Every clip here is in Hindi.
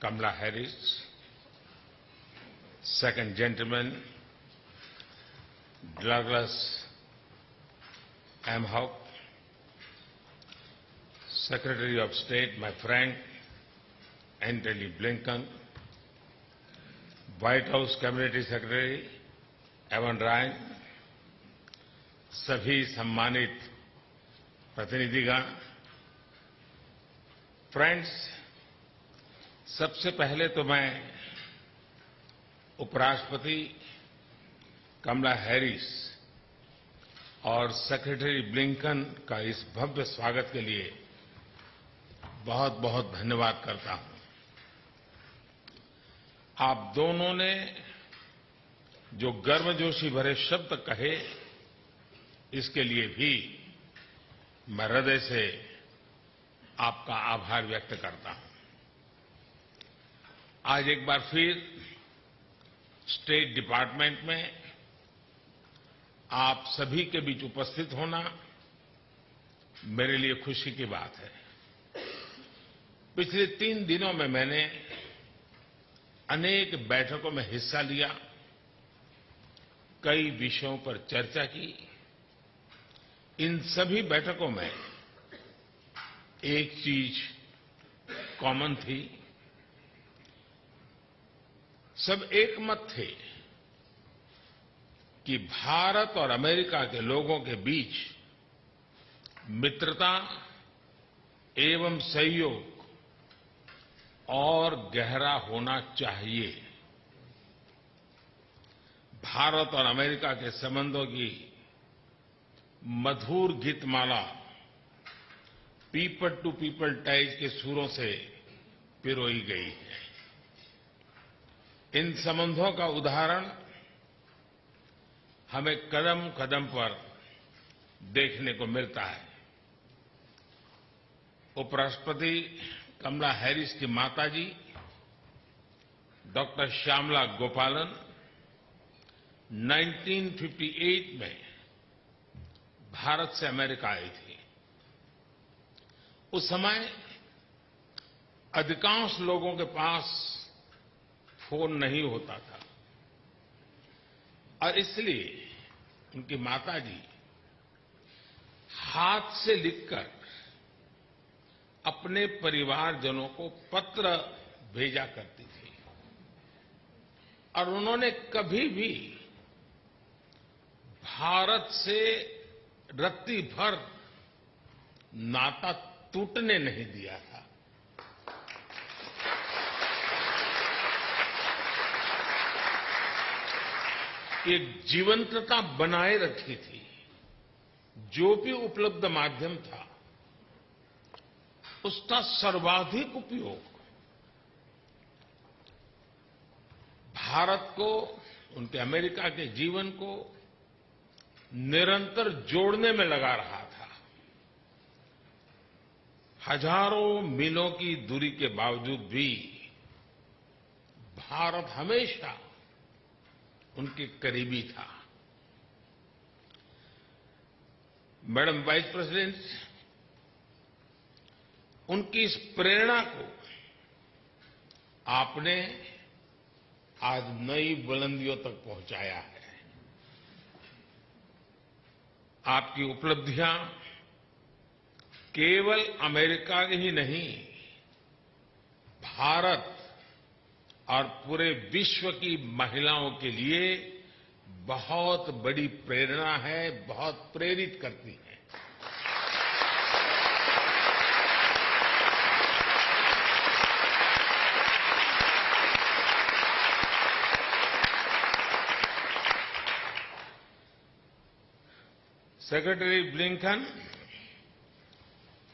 Kamala Harris, Second Gentleman Douglas Emhoff, Secretary of State, my friend Antony Blinken, White House Community Secretary Evan Ryan, सभी सम्मानित प्रतिनिधिगण, फ्रेंड्स, सबसे पहले तो मैं उपराष्ट्रपति कमला हैरिस और सेक्रेटरी ब्लिंकन का इस भव्य स्वागत के लिए बहुत बहुत धन्यवाद करता हूं। आप दोनों ने जो गर्मजोशी भरे शब्द कहे, इसके लिए भी मैं हृदय से आपका आभार व्यक्त करता हूं। आज एक बार फिर स्टेट डिपार्टमेंट में आप सभी के बीच उपस्थित होना मेरे लिए खुशी की बात है। पिछले 3 दिनों में मैंने अनेक बैठकों में हिस्सा लिया, कई विषयों पर चर्चा की। इन सभी बैठकों में एक चीज कॉमन थी, सब एकमत थे कि भारत और अमेरिका के लोगों के बीच मित्रता एवं सहयोग और गहरा होना चाहिए। भारत और अमेरिका के संबंधों की मधुर Geetmala people to people ties के सुरों से पिरोई गई है। इन संबंधों का उदाहरण हमें कदम कदम पर देखने को मिलता है। उपराष्ट्रपति कमला हैरिस की माताजी डॉक्टर श्यामला गोपालन 1958 में भारत से अमेरिका आई थी। उस समय अधिकांश लोगों के पास फोन नहीं होता था और इसलिए उनकी माताजी हाथ से लिखकर अपने परिवारजनों को पत्र भेजा करती थी और उन्होंने कभी भी भारत से रत्ती भर नाता टूटने नहीं दिया था। एक जीवंतता बनाए रखी थी। जो भी उपलब्ध माध्यम था, उसका सर्वाधिक उपयोग भारत को, उनके अमेरिका के जीवन को निरंतर जोड़ने में लगा रहा था। हजारों मीलों की दूरी के बावजूद भी भारत हमेशा उनके करीबी था। मैडम वाइस प्रेसिडेंट, उनकी इस प्रेरणा को आपने आज नई बुलंदियों तक पहुंचाया है। आपकी उपलब्धियां केवल अमेरिका की ही नहीं, भारत और पूरे विश्व की महिलाओं के लिए बहुत बड़ी प्रेरणा है, बहुत प्रेरित करती है। सेक्रेटरी ब्लिंकन,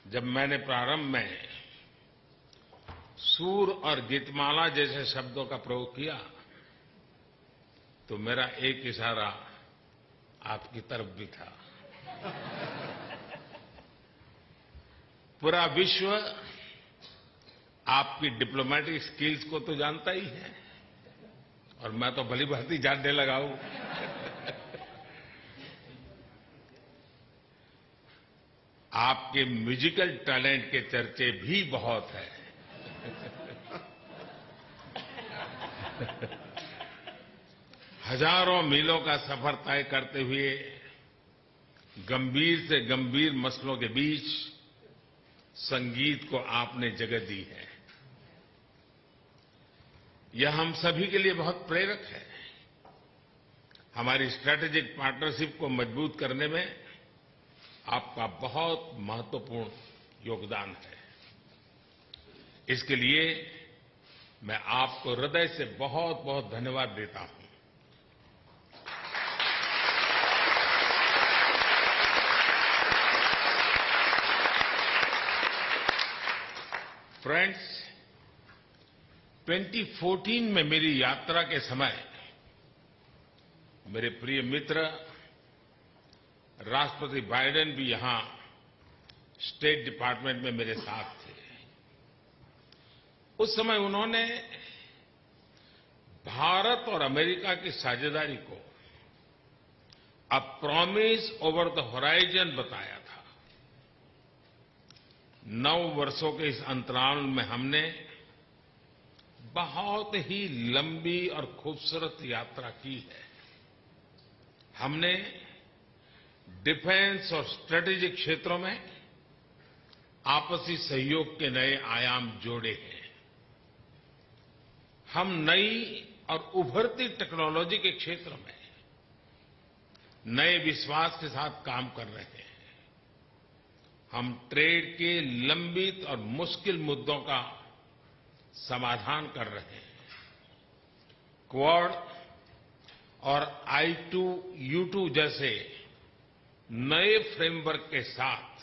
जब मैंने प्रारंभ में सूर और गीतमाला जैसे शब्दों का प्रयोग किया तो मेरा एक इशारा आपकी तरफ भी था। पूरा विश्व आपकी डिप्लोमेटिक स्किल्स को तो जानता ही है और मैं तो भली भांति जानने लगा हूं। आपके म्यूजिकल टैलेंट के चर्चे भी बहुत हैं। हजारों मीलों का सफर तय करते हुए गंभीर से गंभीर मसलों के बीच संगीत को आपने जगह दी है। यह हम सभी के लिए बहुत प्रेरक है। हमारी स्ट्रैटेजिक पार्टनरशिप को मजबूत करने में आपका बहुत महत्वपूर्ण योगदान है। इसके लिए मैं आपको हृदय से बहुत बहुत धन्यवाद देता हूं। फ्रेंड्स, 2014 में मेरी यात्रा के समय मेरे प्रिय मित्र राष्ट्रपति बाइडेन भी यहां स्टेट डिपार्टमेंट में मेरे साथ थे। उस समय उन्होंने भारत और अमेरिका की साझेदारी को a promise over the horizon बताया था। 9 वर्षों के इस अंतराल में हमने बहुत ही लंबी और खूबसूरत यात्रा की है। हमने डिफेंस और स्ट्रेटेजिक क्षेत्रों में आपसी सहयोग के नए आयाम जोड़े हैं। हम नई और उभरती टेक्नोलॉजी के क्षेत्र में नए विश्वास के साथ काम कर रहे हैं। हम ट्रेड के लंबित और मुश्किल मुद्दों का समाधान कर रहे हैं। क्वाड और I2U2 जैसे नए फ्रेमवर्क के साथ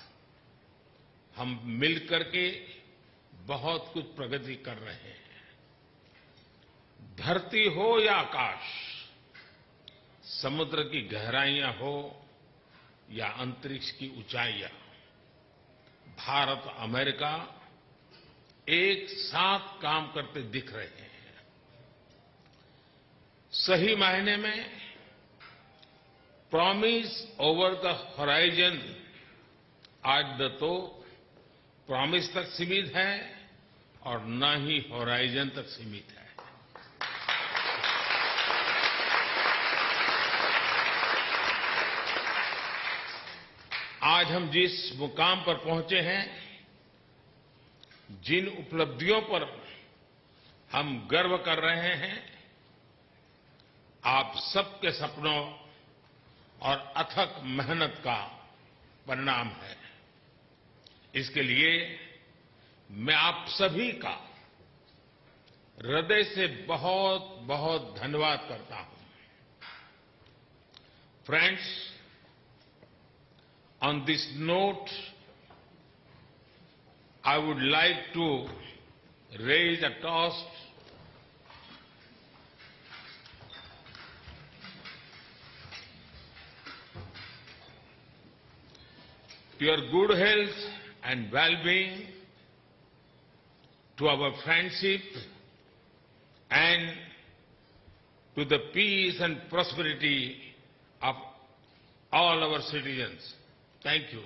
हम मिलकर के बहुत कुछ प्रगति कर रहे हैं। धरती हो या आकाश, समुद्र की गहराइयां हो या अंतरिक्ष की ऊंचाइयां, भारत और अमेरिका एक साथ काम करते दिख रहे हैं। सही मायने में प्रॉमिस ओवर द होराइजन आज तो प्रॉमिस तक सीमित है और न ही होराइजन तक सीमित है। आज हम जिस मुकाम पर पहुंचे हैं, जिन उपलब्धियों पर हम गर्व कर रहे हैं, आप सबके सपनों और अथक मेहनत का परिणाम है। इसके लिए मैं आप सभी का हृदय से बहुत बहुत धन्यवाद करता हूं। Friends, on this note, I would like to raise a toast to your good health and well-being, to our friendship, and to the peace and prosperity of all our citizens. Thank you.